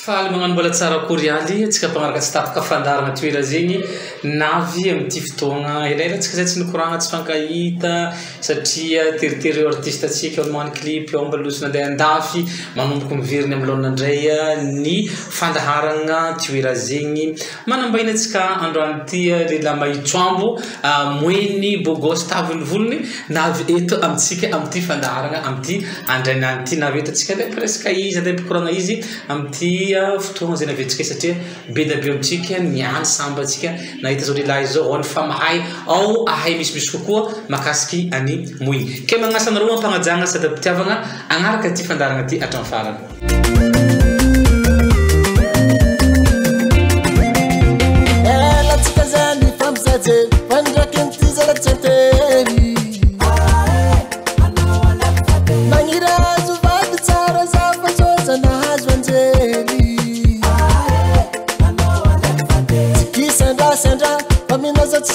Faly magnano mbola tsara korialy atsika mpagnaraka tsy tapaka fandarana toera zegny navy amin'ity fotoagna elaela atsika zay tsy nikoragna tsy fankahita satria teritery artiste atsika olo magnano clip ao mbalosina andeha andafy manomboky miveriny amin'ny laonandray ny fandaharagna toera zegny manambaina atsika androany ty lehilahy mahitsoambo moeny bogos taviny volony navy eto amintsika amin'ity fandaharagna amin'ity andrainany ty navy eto atsika andeha presque izy andeha mpikoragna izy amin'ity fotoagna zay naventsika satria be da be amintsika niany samba atsika nahita zao lehilahy zao ao ny famahay ao ahay misy kokoa makasiky any moiny ke magnasa anareo ampagnajagna sady ampitiavagna agnaraka ty fandaragna ty hatramin'ny farany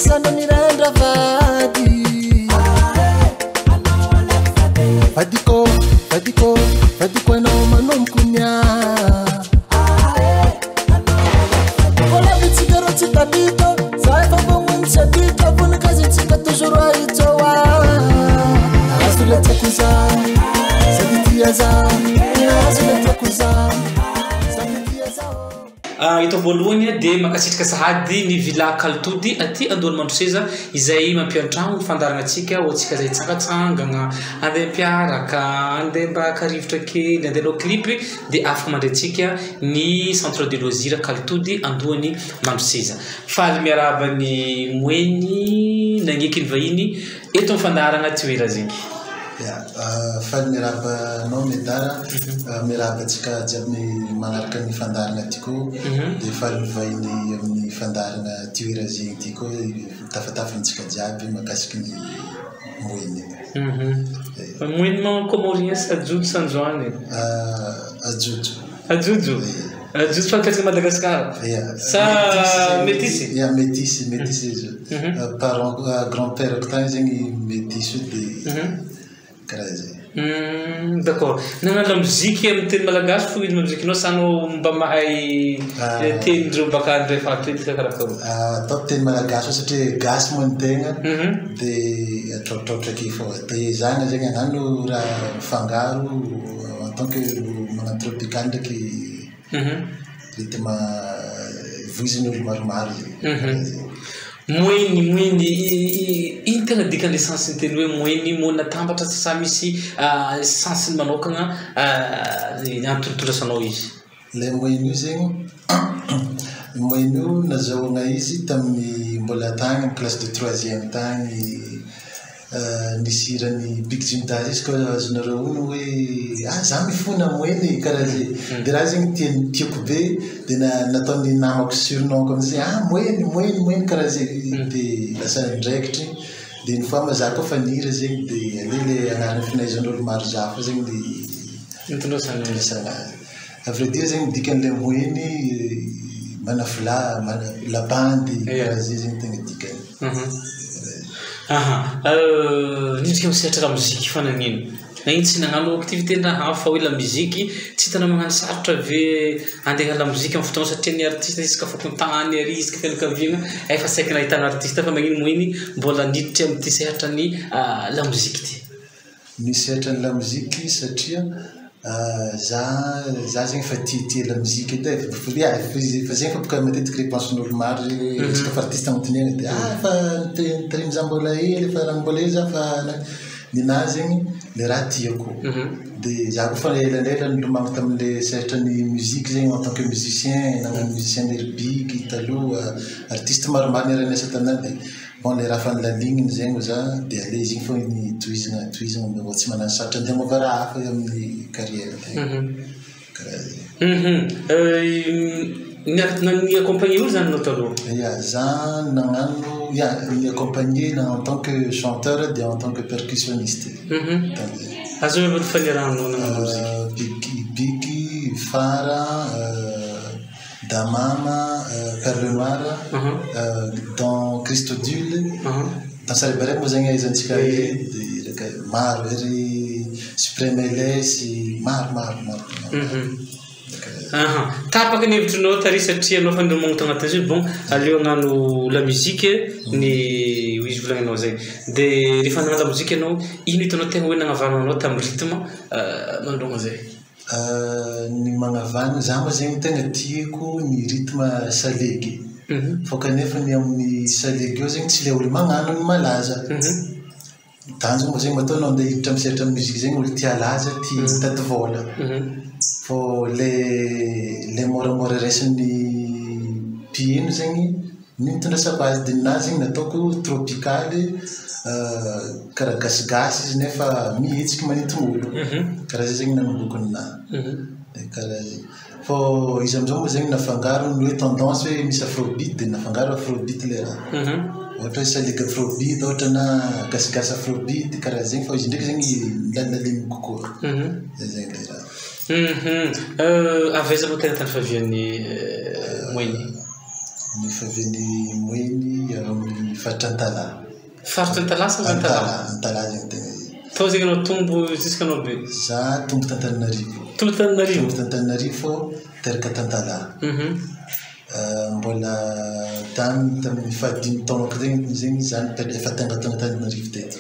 Sana miranda vadi Vadiko na manom kunya Kola vitsigaro tsitapito Zay fa bongun chatito Puna kazi tsika toujours aitoa Azule takuza Sabitia za Azule takuza Sabitia za ito voalohany dia makasitraka sahady ny vila kaltody aty andony mandroseza izay mampiantrano fandarana atsika ho atsika zay tsangatsangagna andeha mpiaraka andeha mba karivotra kely andeha nao clip dia afaka mandraitsika ny centre de loisir kaltody andohany mandroseza faly miaraba ny moeny nagneky ny vahiny eto amin'ny fandarana toera zegny faly miraba nao medara miraba tsika jiaby manaraka ny fandarana ty koa dia faly mivahiny amin'ny fandarana toera zegny ty koa tafatafantsika jiaby makasiky ny moeny moeny manao comoriens ajojo sanjoany ajojo ajojo ajojo fankasika Madagascar sa métissy métissy izy parent grand-père ko tagny zegny métissy dia d'accord nagnano la musique amin'ny teny malagasy fo izy musiquenao sanao mba mahay tenindreo baka andray fahatrika karakara atao teny malagasy satria gasy moa ny tegna dia atraotraotraky fô dia zany zegny agnano raha fangaro en tant que magnano tropical ndraiky rythme voizin'olo maromaro zegny moeny iny tegna dikan'le sensy ny teny hoe moeny moena tambatra sa misy sensy manokagna antorotorasanao izy le moeny io zegny moeny io nazahoagna izy tamin'ny mbola tagny amin'ny classe de 3e tagny nisy irany Big Jimtage izy koa azonareo ono hoe za mifona moeny karaha zay dia raha zegny tiako be dia nataony namako surnom amizay moeny karaha zay dia lasa ndraikitry dia ny fois za koa fa nihira zegny dia alele agnarana finaizan'olo maro zafa zegny nitondrosana à vrai dire zegny dikan'le moeny manafila la bandy karaha zay zegny tegna dikany nidrika misehatra la musique fanagnino na iny tsy nagnano activité-ndraha hafa hoe la musique tsy hitanao magnano sarotra ve andeha la musique amin'ny fotoagna satria ny artiste isaka fakontany ary isaka fianakaviagna efa saiky nahitana artiste fa magnino moeny mbola niditra amin'ity sehatra ny la musique ty misehatra ny la musique satria za zegny fa tia la musique edy fa zegny fa boka matetiky réponsen'olo maro isaka fa artiste agnontiniagna dia fa nitarimy za mbola hely fa raha mbola hely za fa ninahy zegny le raha tiako dia za koa fa elalela nilomagno tamin'le sehatra ny musique zegny en tant que musicien nagnano musicien nerbiky taloha artiste maromaro niaraniasa tanà dia bon le raha fa nilaligniny zegny za dia ale izy igny fo tohizana mba tsy manano sarotra andeha mova raha hafa amin'ny carrière ni accompagné olo zany nao taloha za nagnano ni accompagné en tant que chanteur et en tant que percussionniste azo hoe fanirahanao nagnano musique Biki Fara Damama Perle Noire dans Christodule dans Saribare moa zegny aizantsika maro ery Supreme LS maro tapaka ny hevitrinao tary satria anao fandramoagna tagnatin'izy io bon aleo hagnano la musique ny izy volagninao zay dia rehefa hagnano la musique anao ino hitanao tegna hoe nagnavananao tamin'ny rythme mandrogna zay ny magnavana za moa zegny tegna tiako ny rythme salegy fa kanefa ny amin'ny salegy eo zegny tsy le olo magnano ny malaza tanjona moa zegny mataonao andeha hiditra amin'ny sehatra amin'ny musique zegny olo tia laza tia mitady vola fô le moramora raisin'ny piano zegny ny mitondra sapazy dia ninazy zegny nataoko tropicaly karaha gasigasy izy nefa mihetsiky manitin'olo karaha zay zegny nanomboky ninahy karaha zay fô izy amizao moa zegny nafangaro ny hoe tendance hoe misy afrobeat dia nafangaro afrobeat le raha ohatra hoe salegy afrobeat ohatra na gasigasy afrobeat karaha zegny fa izy ndraiky zegny milalimilalimy kokoa zay zegny le raha avaiza moa tegna tany favian'ny moiny ny favian'ny moiny amin'ny faritra Antala faritra Antala sa Antala zegny tegna tao zegny anao tombo jusqu'anao be za tombo Tantananarivo fô teraka Tantala mbola tamin'ny fahadimy taona ko zegny za efa tonga Tantananarivo teto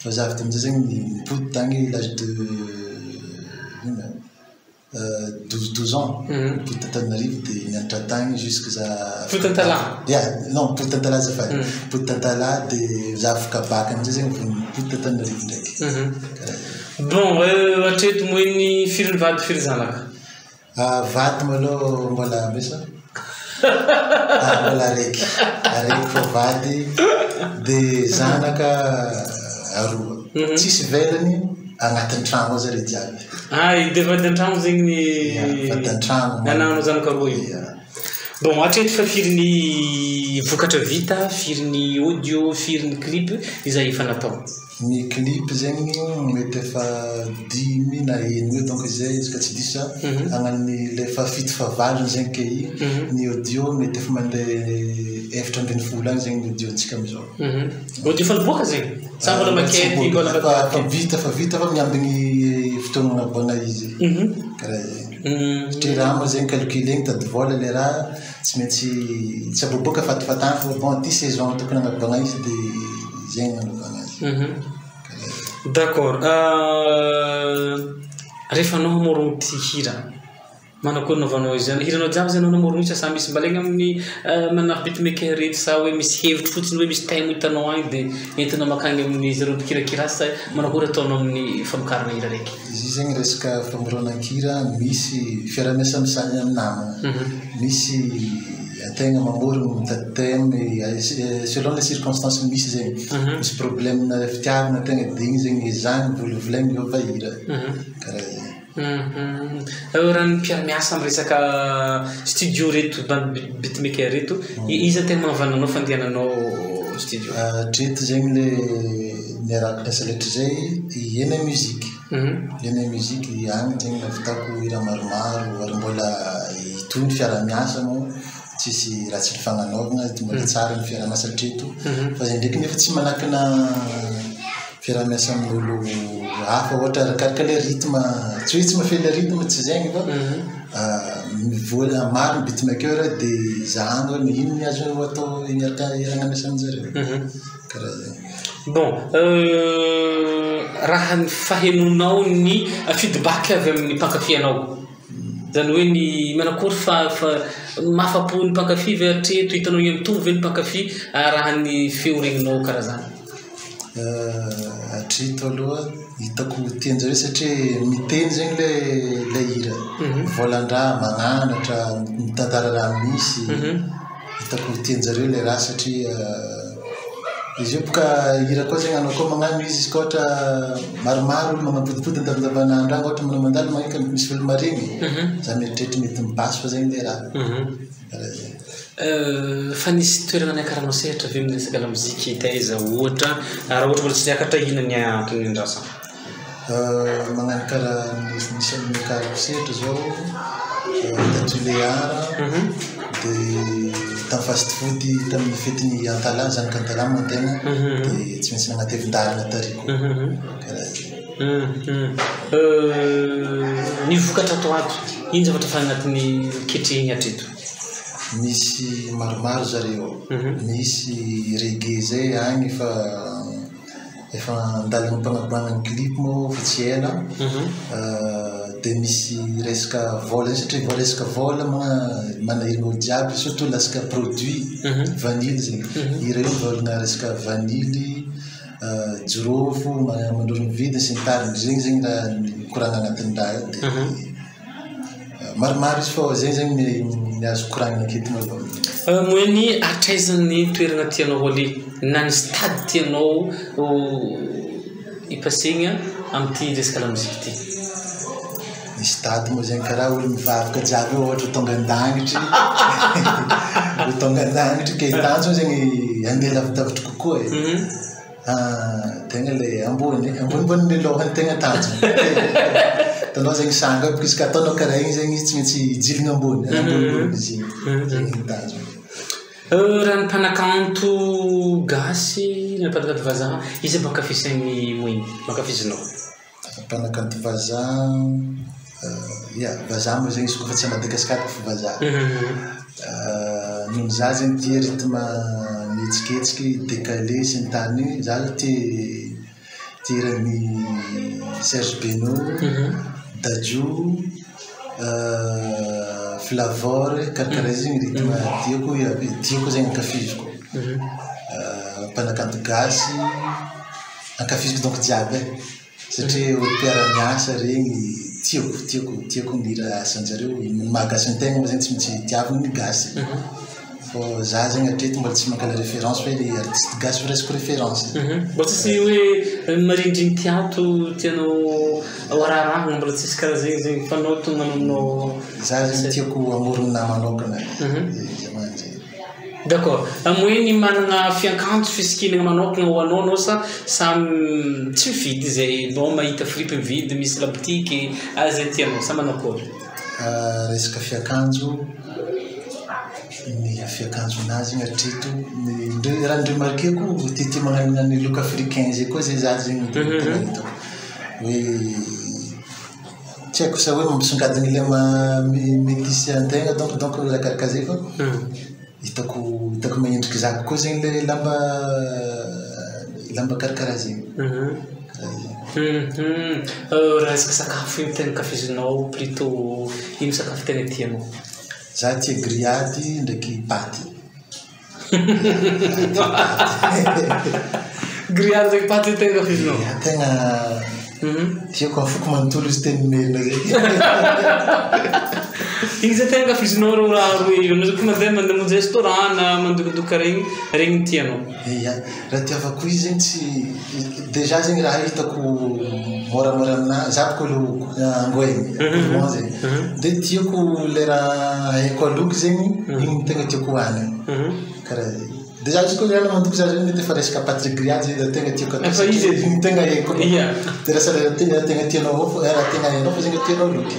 fa za avy tamizay zegny nipody tagny l'âge de 12 ans pour Tantanarivo dia nianatra tagny jusque za Tantala non pour Tantala zafady pour Tantala dia za afaka baka amizay zegny pour Tantanarivo ndraiky bon hatreto moeny firy ny vady firy zanaka vady malôha mbola ambesa mbola araiky fô vady dia zanaka aroa tsisy velany agnatin'ny tragno ao zare jiaby dia vady an-tragno zegny vady an-tragno nananao zanaka roa io bon hatreto fa firy ny vokatra vita firy ny audio firy ny clip izay efa natao ny clip zegny mety efa 10 na 1 donc izay izy ka tsy diso agnan'ny le fa fito fa valony zegny ke ny audio mety efa mandeha 7-8 agny zegny ny audio antsika amizao audio fa niboaka zegny sa mbola makety mbola fa vita fa miambigny fotoagna agnaboana izy karaha zegny satria raha moa zegny calculegny tady vola le raha tsy maintsy tsy aboboaka fatifatany fa bon ty saison tokony agnaboana izy dia zegny agnaboana azy d'accord rehefa anao hamorogno ty hira manakory naovanao izy zany hiranao jiaby zay anao namorogno izy sa misy mbalegny amin'ny manafy beatmaker reto sa hoe misy hevitry fotsiny hoe misy time hitanao agny dia entinao makagny amin'ny zareo mpikirakira sa manakory ataonao amin'ny famokarana hira raiky izy zegny resaka famoronan-kira misy fiaramiasa misany amin'ny namana misy ategna mamorogno mitady thème selon les circonstances misy zegny misy problème na fitiavana tegna dia igny zegny ezahny volovolaigny miova hira karaha zegny raha ny mpiaramiasa amin'ny resaka studio reto beatmaker reto izy tegna magnavananao fandehananao studio treto zegny le miaraka asa letra zay iena musique agny zegny navitako hira maromaro ary mbola itony fiaramiasa moa tsisy raha tsy nifagnanaovana mbola tsara ny fiaramiasa treto fa zay ndraiky nefa tsy manakina fiaramiasa amin'olo hafa ohatra arakaraka le rythme tsy hoe tsy mafehy le rythme tsy zegny fa mivola maro ny beatmaker dia zahany hoe ino ny azo atao iaramiasa amin'izareo karaha zegny bon raha ny fahenonao ny feedback avy amin'ny mpankafy-anao zany hoe ny manakory mahafapo ny mpankafy ve hatreto hitanao io mitombo ve ny mpankafy raha ny feo regninao karaha zany hatreto aloha hitako tianjareo satria miteny zegny le hira volan-draha magnanatra mitantara raha misy hitako tianjareo le raha satria izy io boka hira koa zegny anao koa magnano izy izy koa ohatra maromaro olo magnapodipody andavandavanandro agny ohatra manao mandalo magnaiky misy olo maregny za mieritreritra mety mibasy fa zegny le raha karaha zegny fa nisy toerana niakaranao sehatra ve amin'ny resaka lamozika taiza ohatra raha ohatra mbola tsy niakatra ino ny antony andrasa magnano karaha nisy niakarako sehatra zao tatuléara dia tamin'ny fast food tamin'ny fetiny Antala zanaka Antala moa tegna dia tsy maintsy nagnatevin-darana tariko karaha Ny vokatra atao ato ino zavatra fa agnatin'ny ketrihiny hatreto? Misy maromaro zareo. Misy reggae zay agny efa andalana mpanaboahana clip moa fa tsy ela. Dia misy resaka vola satria resaka vola manahirana olo jiaby surtout lasaka produit vanily zay. Ireo volana resaka vanily, jirofo, mandrosony vidiny sy ny tariny zegny zegny raha mikorana agnatin'ny raha io. Dia maromaro izy fa zegny zegny ny azo koragnana aketo aloha. Moeny atraizan'ny toerana tianao aleha na ny stade tianao ipasegna amin'ity resaka lamozika ity? Ny stade moa zegny karaha olo mivavaka jiaby io ohatra tonga an-dangitry tonga an-dangitry ke tanjo zegny andeha lavidavitra kokoa e. Tegna le ambonimbony lohany tegna tanjo. Tanao zegny sanga parce que ataonao karaha igny zegny izy tsy maintsy hijilina ambony izy zegny tanjo. Raha ny mpanakanto gasy na mpanakanto vazaha izy mankafizan'ny moeny mankafizinao? Mpanakanto vazaha vazaha moa zegny izy koa fa tsy Madagasikara fa vazaha. Noho za zegny tia rythme mihetsiketsiky décalé sy ny tariny igny za tia ran'ny Serge Beno, Dadju, Flavor, karakara zegny rythme tiako zegny ankafiziko. Mpanakanto gasy ankafiziko donc jiaby satria olo mpiara-miasa regny tiako mihira asanjareo. Mahagasy ny tegna moa zegny tsy maintsy tiavina ny gasy. Fa za zegny hatreto mbola tsy mankala référence hoe le artiste gasy fa resiko référence. Mbola tsisy hoe marindriny tiato tianao hoararahana mbola tsisy karaha zegny zegny fanao tonga aminao? Za zegny tiako amorona nama manokana. D'accord. Moeny manana fiakanjo fisikinana manokana ho anao sa samy tsy mividy zay bao mahita fripe mividy misy laboutique zay tianao sa manao akory? Resaka fiakanjo ny fiakanjonazy igny hatreto raha ny remarqueko tiatia magnano ny look africain zay koa zay za zegny tegna hitako hoe tsy haiko sa hoe mampisongadina ilay métisse antegna donc raha karaka zay fa hitako magnendriky za koa zegny le lamba karakara zegny. Resaka sakafo ino tegna ankafizinao plutôt ino sakafo tegna tianao? Za tia grillade ndraiky paty. Grillade ndraiky paty tegna ankafizinao? Tegna tiako afoko manontolo izy teny merina zay. Igny zay tegna ankafizinao raha roe anao koa mandeha mamonjy restaurant na mandokidoka regny tianao? Raha tiavako izy zegny tsy déjà zegny raha hitako moramora aminazy za boko olo angoegny zegny dia tiako le raha haiko aloky zegny igny tegna tiako hohanigny karaha zegny. Déjà izy koa zany mandoky za zegny mety efa resaka paty grillade zegny tegna tiako atao igny tegna haiko. Dia raha sala tegna tianao raha tegna hainao fa zegny tianao aloky.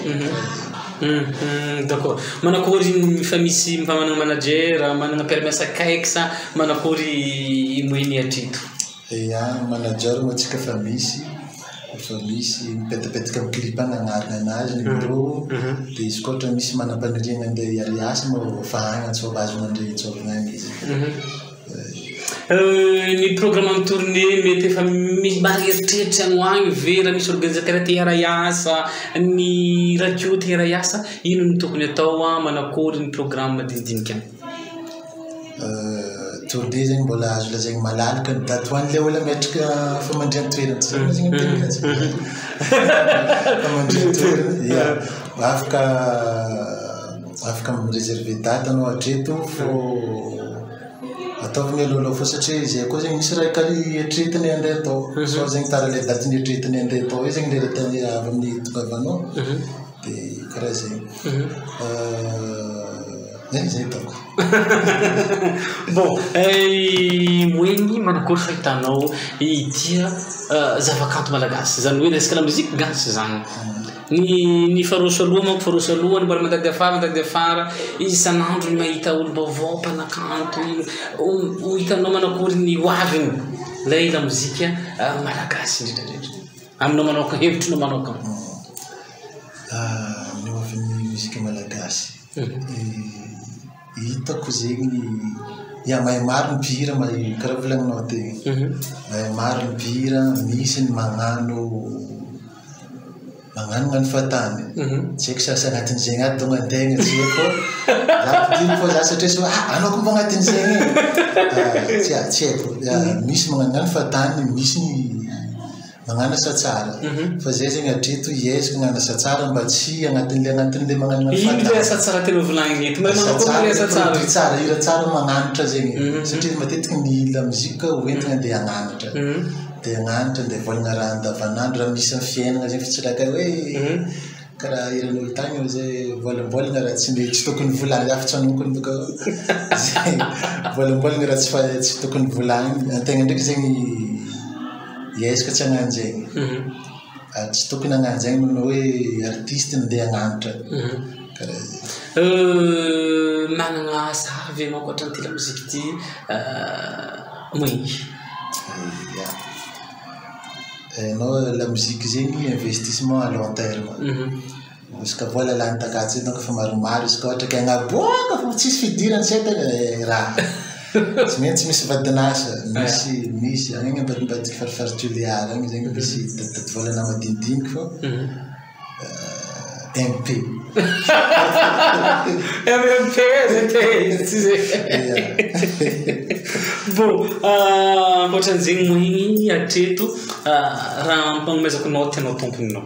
D'accord. Manakory fa misy manana manager manana permis akaiky sa manakory moeny hatreto? Manager moa tsika fa misy mipetapetaka amin'ny clip agnanarina anazy ny bureau. Dia izy koa ohatra misy manam-paniriana andeha hiary asa moa fa agny antsova azo mandray antsovana izy. Ny programme amin'ny tournée mety efa misy marieritreritra ano agny ve raha misy organisateur te hiara hiasa ny radio te hiara hiasa ino ny tokony atao manakory ny programme madinidinika any? Tournée zegny mbola azo lazaigny malalaka ny daty hoan'ilay olo metraka famandriana toerana tsy zegny zegny tegna famandriana toerana afaka mireserve daty anao hatreto fô ataovagny aloha fô satria izay koa zegny misy raha eritreretiny andeha atao so zegny tara le daty nieritreretiny andeha atao io zegny le retany avy amin'ny tongavanao dia karaha zegny. Zay hitako. Bon, moeny manakory fahitanao itia zavakanto malagasy zany hoe resaka lamozika gasy zany. Ny faroso aloha manko faroso aloha mbola mandady afara isan'andro ny mahita olo vaovao mpanakanto ho hitanao manakory ny hoaviny ilay lamozika malagasy indrindrandrindra. aminao manokana hevitrinao manokana ny ovin'ny muzika malagasy hitako zegny mahay maro ny mpihira karaha volagninao teny mahay maro ny mpihira misy ny magnano fatany tsy haiko sasa agnatin'izay agnaty donga antegna tsy haiko za mpidiro fô za satria so anao ko mba agnatin'izay tsy haiko misy magnano fatany misy ny magnano asa tsara fa zay zegny hatreto ieziko magnano asa tsara mba tsy agnatin'le magnano fatany asa tsara tena volagniny eto tsara hira tsara magnanatra zegny satria matetiky ny lamozika hoentigna andeha agnanatra dia agnanatra dia volagna raha andavanandro raha misy amin'ny fiainana zegny fa tsy raka hoe karaha iran'olo tagny io zay volambolagna raha tsy tokony volagny afa tsy anokony boka volambolagna raha tsy tokony volagny antegna ndraiky zegny iezaka tsy hagnano zegny tsy tokony hagnano zegny noho hoe artiste nandeha agnanatra managna savy anao ankoatran'ity lamozika ity moigny anao la musique zegny investissement à long terme izy ka vola lany takatsy donc fa maromaro izy ka ohatra ka agnaboaka fa tsisy fidirany tsy haitana raha tsy maintsy misy vadinasa misy agny ambadimbadiky farifarituliara agny zegny misy tady volana madinidiniky fô MP bon ankoatran'izegny moigny hatreto raha mpanomezako nao tianao tomponinao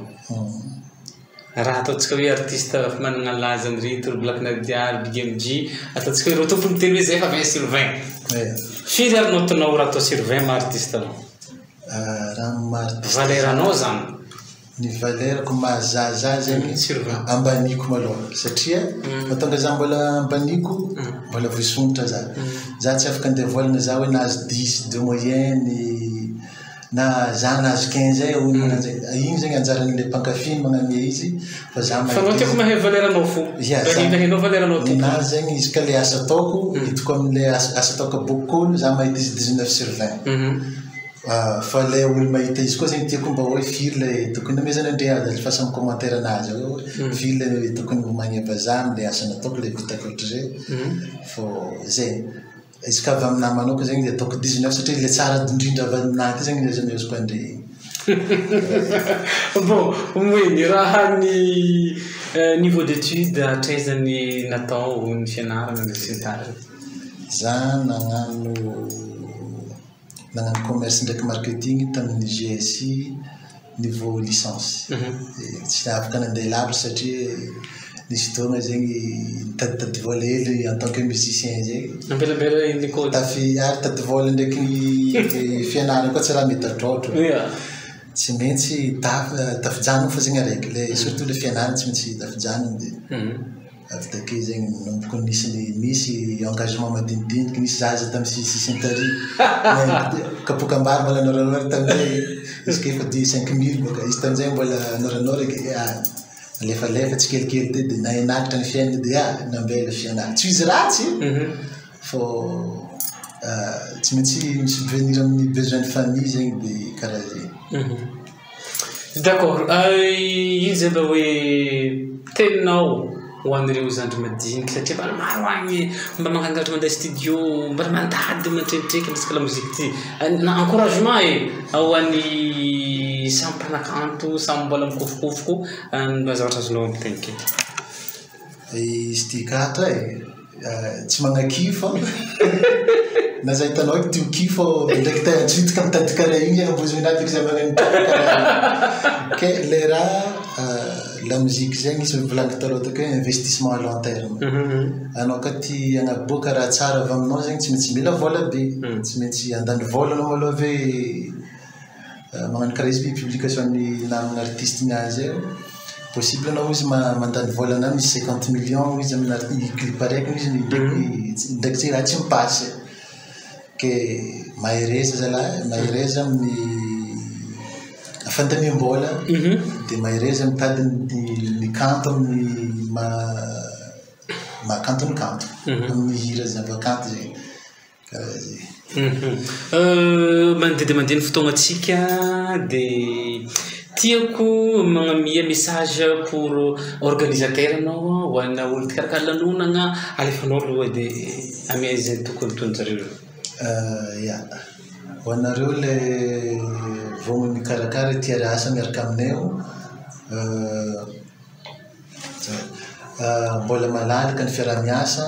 raha ataontsika hoe artiste managna laza an'ireto Black Nadiar Big MG ataontsika hoe reo tompony teny hoe zay fa 20 sur 20 firy ary notenao raha atao sur 20 ma artiste anao valeranao zany ny valerako mahazaza zegny ambaniko maloha satria mahatonga za mbola ambaniko mbola voisonitra za tsy afaka andeha volagna za hoe nahazo 10 de moyenne na za nahazo 15 igny zegny anjaran'le mpankafiny magnamia izy fa za fanao tiako mahay valeranao fo hainao valeranao na zegny izy ka le asa ataoko hitako amin'le asa ataoko abokikolo za mahita izy 19 sur 20 fa le olo mahita izy koa zegny tiako mba hoe firy le tokony namezana andre azy alefasa amin'ny commentaire anazy hoe firy le tokony magneva za am'le asa nataoko le vitako ohatra zay fô zay izy ka avy aminahy manokana zegny dia ataoko 19 satria le tsara indrindra avy aminahy ty zegny le azoko andre bon moigny raha ny niveau d'étude hatrezany natao ny fianarana le sy ny tariny za nagnano commerce ndraiky marketing tamin'ny GSI niveau licence tsy afaka nandeha lavitra satria nisy fotoagna zegny nitaditady vola hely en tant que musicien zegny ambelambela l'école ary tady vola ndraiky fianarana koa tsy raha mety atrôtro tsy maintsy tafijanona fa zegny araiky le surtout le fianarana tsy maintsy tafijanona dia avy take zegny nomboko misy engagement madinidiniky nisy zaza tamin'ny sisintary kapokambary mbola noranora tamin'izay izy ke efa 5 000 boka izy tamin'izay mbola noranora alefalefa tsy kelikely ty dia nahenakitra ny fiainana dia nambela fianarana tsy izy ratsy fô tsy maintsy misubvenir amin'ny besoin de famille zegny dia karaha zegny d'accord iny zay mba hoe teninao ho an'ireo zandry madinika satria mbola maro agny mba mangangalatra mandeha studio mbola mandady matrebitreka resaka lamozika ty na encouragement ho an'ny samy mpanakanto samy mbola mikofokofoko mba zavatra azonao ampitegniky izy ty kato tsy magnakifo na za hitanao hoe tio kifo ndraiky tajitika mitady karaha igny ambozominaty zay magnano ke le raha la musique zegny izy volagny taloha tako hoe investissement à long terme anao ka ty agnaboaka raha tsara avy aminao zegny tsy maintsy mila vola be tsy maintsy andany vola anao maloha hoe magnano karaha izy publication-ny namana artiste niazy eo possible anao izy mandany volana misy 50 millions izy amin'ny clip araiky izy ndraiky tsy raha tsy mipasy ke mahereza zalahy mahereza amin'ny fantaniam-bola dia mahereza mitady ny kanto amin'ny makanto ny kanto amin'ny hira zava-kanto zegny karaha zay mandeha mandiny fotoagnatsika dia tiako magnamia message pour organisateur anao ho anna olo tikarakara lanonagna alefanao aloha dia amia izay tokony tononjareo. Ya ho anareo le vao mikarakara tia asa miaraka aminay mbola malalaka ny fiarah-miasa.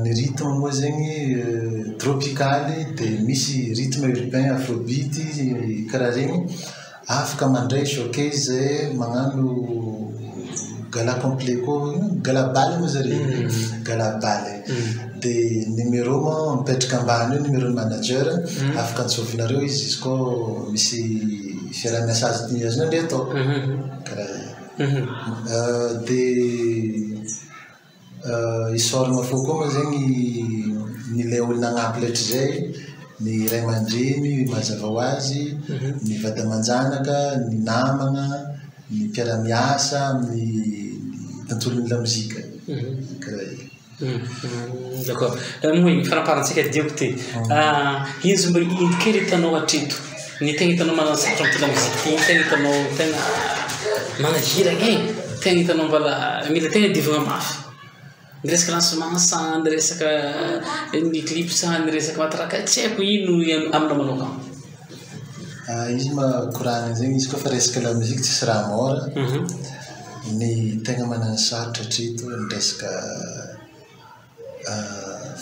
Ny rythme moa zegny tropicaly dia misy rythme urbain afrobeat karaha regny afaka mandray showcase zay magnano gala complet koa gala baly moa zareo gala baly dia numéro moa mipetraka ambany eo numéro ny manager afaka antsovinareo izy izy koa misy fiarah-miasa azy azonandre atao karaha dia isoragna fo koa moa zegny nilay olona agnampy letra zay ny ray aman-dreny mazava ho azy ny vady aman-janaka ny namagna ny mpiara-miasa amin'ny tontolon'ny lamozika karaha io. D'accord. Moa fanaparantsika diako ty izy mba indikely hitanao hatreto ny tegna hitanao manasatra amin'ny lamozika iny tegna hitanao tegna manahiragna tegna hitanao mbala mila tegna divagna mafy ny resaka lancement sa ny resaka ny clip sa ny resaka matraka tsy haiko ino amina manokana. Izy makoragna zegny izy koa fa resaka lamozika tsisy raha mora ny tegna manana sarotra hatreto ny resaka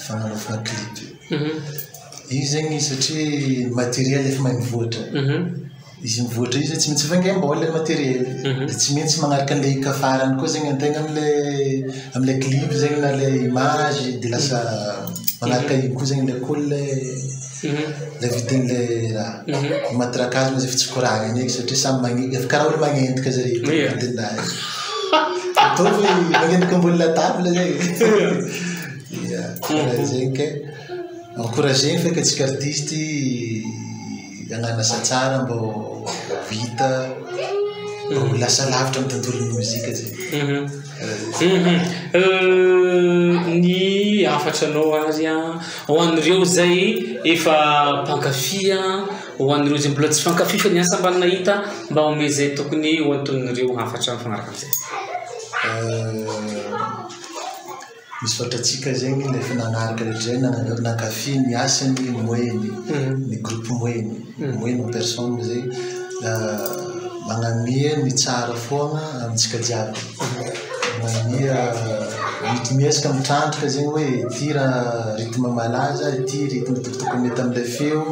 fagnanaovana clip io zegny satria matériel efa mahay mivoatra izy mivoatra izy tsy maintsy vangaim-bola matériel dia tsy maintsy magnaraka an'ilay ikafarany koa zegny antegna am'ilay clip zegny na lay image dia lasa magnaraka io koa zegny ilay koa lay vidin'ilay raha matraka azy moa zay fa tsy koragnany eky satria samy magnendy efa karaha olo magnendyka zareo vidin'azy ataovy magnendyka ambony latable zegny karaha zegny ke encouragegny feky atsika artiste hagnano asa tsara mbô vita mbô lasa lavitra amin'ny tontolon'ny mozika zegny. Ny afatranao azy ho an'ireo zay efa mpankafia ho an'ireo zay mbola tsy fankafia fa ny asa mba nahita mba ome zay tokony ho anton'ireo hafatra mifagnaraka amin'izay. Misy ohatratsika zegny le efa nagnaraka lehatrazay nankafia ny asany moeny ny groupe moeny personne zay magnamia ny tsara foana amintsika jiaby magnamia miezaka mitrandraka zegny hoe ity raha rythme malaza ity rythme tokotokony mety amin'ilay feo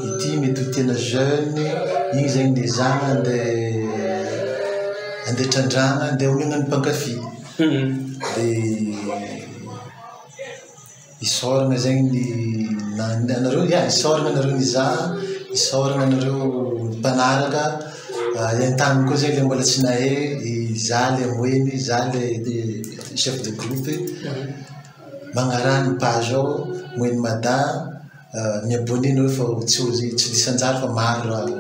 ity mety ho tena jeune igny zegny le zagna andeha trandragna andeha omena ny mpankafia dia isoragna zegny anareo isoragna anareo nizaha isoragna anareo mpanaraka iantaniny koa zegny le mbola tsy nahay izaho le moeny izaho le chef de groupe magnarany page ao moeny mada miabone anao fa tsy disanjara fa maro raha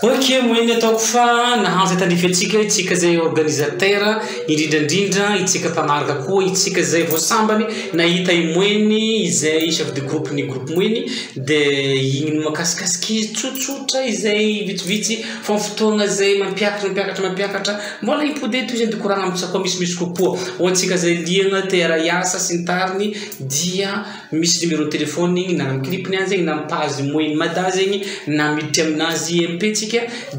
ok moeny ataoko fa nahazo tandrify atsika itsika zay organisateur indrindrandrindra itsika mpanaraka koa itsika zay voasambany nahita imoeny izay chef de groupe ny groupe moeny dia igny makasikasiky tsotsotra izay vitsivitsy fa fotoagna zay mampiakatra mbola impode toy izay dikoragna amitsako misy kokoa ho antsika zay liagna tera iasa sy ny tariny dia misy numéro téléphone igny na amin'ny clipny any zegny na page moeny mada zegny na miditry aminazy MP tsika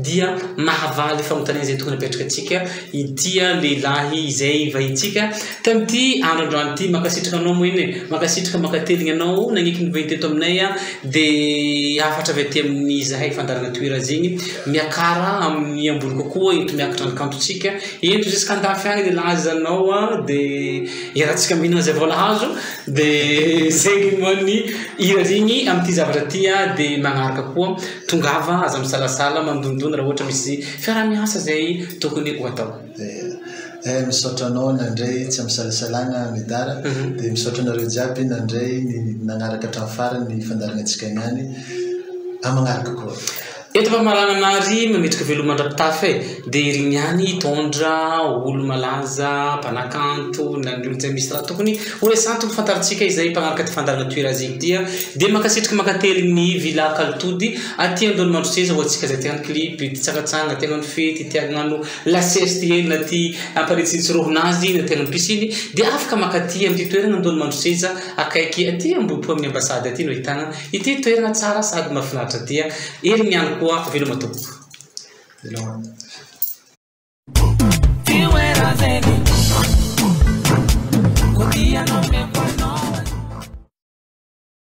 dia mahavaly fagnontaniana zay tokony apetraka atsika itia lehilahy izay vahitsika tamity androandroany ty makasitraka anao moeny makasitraka makateligny anao nagniky ny vahity eto aminay dia afatra avy aty amin'ny zahay fandarana toera zegny miakara amin'ny ambony kokoa ento miakatra ankantotsika ento jusqu'à andafy agny lehilahy zanao dia iarahantsika mihinana zay vola hazo dia zegny moany ira regny amin'ity zavatra ty dia magnaraka koa tongava aza misalasala mandondona raha ohatra misy fiarah-miasa zay tokony ho atao. Misaotra anao nandray tsy amisalasalaagna medara dia misaotra anareo jiaby nandray nagnaraka hatramin'ny farany fandaranantsika niany amagnaraka koa. eto Pamarana nary mametraka veloman-drapitafy dia iry ihany tondra olo malaza mpanakanto na ny olon-jay misy raha tokony ho resanto fantarintsika izay mpagnaraka ty fandarana toeraziny dia makasitrika makately ny vila kaltody aty andony mandro seza ho antsika zay tegna clip ty tsangatsanga tegna ny fety ty agnano lasesy ty hely na ty amparitsitsorohonazy na tegna ny pisiny dia afaka makaty amin'ity toerana andony mandro seza akaiky aty ambopo amin'ny ambasady aty no ahitana ity toerana tsara sady mahafinaritra dia ery ihany koa veloma tompoko.